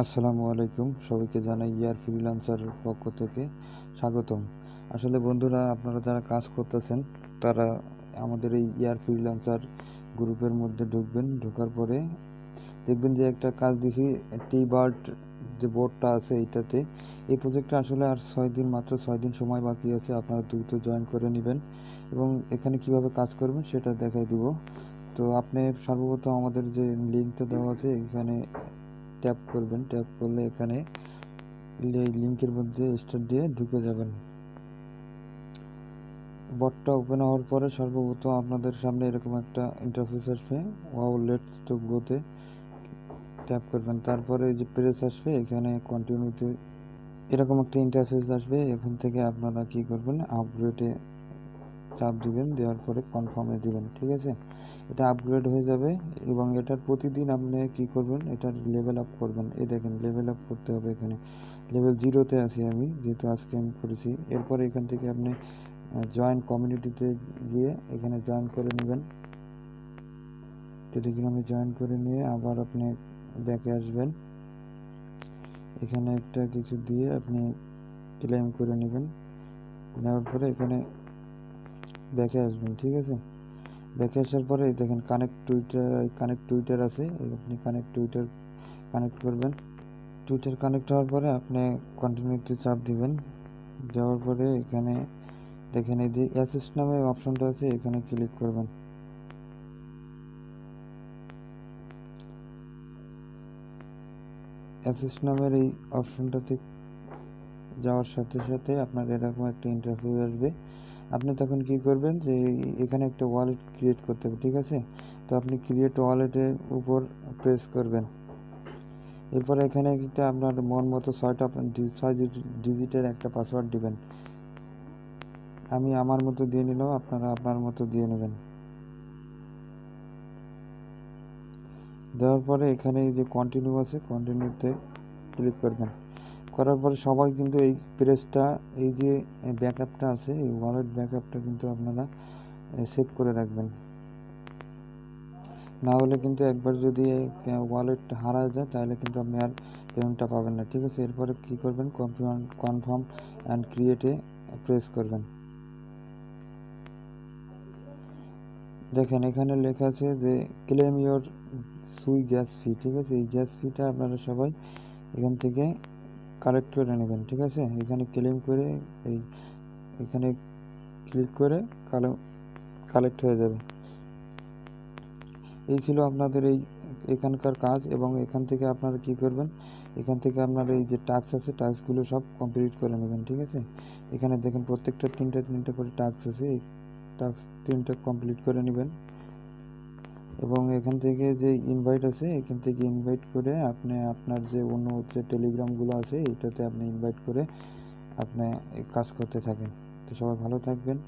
আসসালামু আলাইকুম, সবাইকে জানাই ইয়ার ফ্রিল্যান্সারের পক্ষ থেকে স্বাগতম। আসলে বন্ধুরা, আপনারা যারা কাজ করতেছেন তারা আমাদের এই ইয়ার ফ্রিল্যান্সার গ্রুপের মধ্যে ঢুকবেন। ঢোকার পরে দেখবেন যে একটা কাজ দিছি, টি বার্ড যে বোর্ডটা আছে এইটাতে। এই প্রজেক্টটা আসলে আর 6 দিন, মাত্র 6 দিন সময় বাকি আছে। আপনারা দ্রুত জয়েন করে নেবেন এবং এখানে কিভাবে কাজ করবেন সেটা দেখাই দিব। তো আপনি সর্বপ্রথম আমাদের যে লিঙ্কটা দেওয়া আছে এখানে ট্যাপ করবেন। ট্যাপ করলে এখানে এই লিঙ্কের মধ্যে স্টার্ট দিয়ে ঢুকে যাবেন। বটটা ওপেন হওয়ার পরে সর্বপ্রথম আপনাদের সামনে এরকম একটা ইন্টারফেস আসবে। ওয়াও লেটস টু গোতে ট্যাপ করবেন। তারপরে এই যে প্রেস আসবে, এখানে কন্টিনিউতে এরকম একটা ইন্টারফেস আসবে। এখান থেকে আপনারা কি করবেন, আপগ্রেডে চাপ দিবেন, দেওয়ার পরে কনফার্মে দিবেন। ঠিক আছে, এটা আপগ্রেড হয়ে যাবে এবং এটার প্রতিদিন আপনি কি করবেন, এটার লেভেল আপ করবেন। এই দেখেন, লেভেল আপ করতে হবে। এখানে লেভেল 0-তে আছি আমি, যেহেতু আজকে আমি করেছি। এরপরে এখান থেকে আপনি জয়েন কমিউনিটিতে গিয়ে এখানে জয়েন করে নেবেন। টেলিগ্রামে জয়েন করে নিয়ে আবার আপনি ব্যাকে আসবেন। এখানে একটা কিছু দিয়ে আপনি ক্লেম করে নেবেন। নেওয়ার পরে এখানে ব্যাকে আসবেন। ঠিক আছে, ব্যাকে আসার পরে দেখেন কানেক্ট টুইটার আছে। আপনি টুইটার কানেক্ট করবেন। টুইটার কানেক্ট হওয়ার পরে আপনি কন্টিনিউতে চাপ দিবেন। যাওয়ার পরে এখানে দেখেন এই যে অ্যাসিস্ট নামে অপশনটা আছে, এখানে ক্লিক করবেন। অ্যাসিস্ট নামের এই অপশনটাতে যাওয়ার সাথে সাথে আপনার এরকম একটা ইন্টারফেস আসবে। আপনি তখন কি করবেন, যে এখানে একটা ওয়ালেট ক্রিয়েট করতে হবে। ঠিক আছে, তো আপনি ক্রিয়েট ওয়ালেটের উপর প্রেস করবেন। এরপর এখানে একটা আপনার মন মতো 6 ডিজিটের একটা পাসওয়ার্ড দিবেন। আমি আমার মতো দিয়ে নিলাম, আপনারা আপনার মতো দিয়ে নেবেন। দেওয়ার পরে এখানে এই যে কন্টিনিউ আছে, কন্টিনিউতে ক্লিক করবেন। করার পরে সবাই কিন্তু এই প্রেসটা, এই যে ব্যাকআপটা আছে, এই ওয়ালেট ব্যাকআপটা কিন্তু আপনারা সেভ করে রাখবেন। না হলে কিন্তু একবার যদি ওয়ালেট হারা যায় তাহলে কিন্তু আপনি আর পেমেন্টটা পাবেন না। ঠিক আছে, এরপরে কী করবেন, কনফার্ম অ্যান্ড ক্রিয়েটে প্রেস করবেন। দেখেন এখানে লেখা আছে যে ক্লেম ইওর সুই গ্যাস ফি। ঠিক আছে, এই গ্যাস ফিটা আপনারা সবাই এখান থেকে কালেক্ট করে নেবেন। ঠিক আছে, এখানে ক্লেম করে এখানে ক্লিক করে কালেক্ট হয়ে যাবে। এই ছিল আপনাদের এখানকার কাজ। এবং এখান থেকে আপনারা কি করবেন, এখান থেকে আপনার এই যে টাস্ক আছে, টাস্কগুলো সব কমপ্লিট করে নেবেন। ঠিক আছে, এখানে দেখেন প্রত্যেকটা তিনটা করে টাস্ক আছে, এই টাস্ক 3টা কমপ্লিট করে নেবেন। এবং এখান থেকে যে ইনভাইট আছে, এখান থেকে ইনভাইট করে আপনি আপনার যে অন্য যে টেলিগ্রামগুলো আছে এইটাতে আপনি ইনভাইট করে আপনি কাজ করতে থাকেন। তো সবাই ভালো থাকবেন।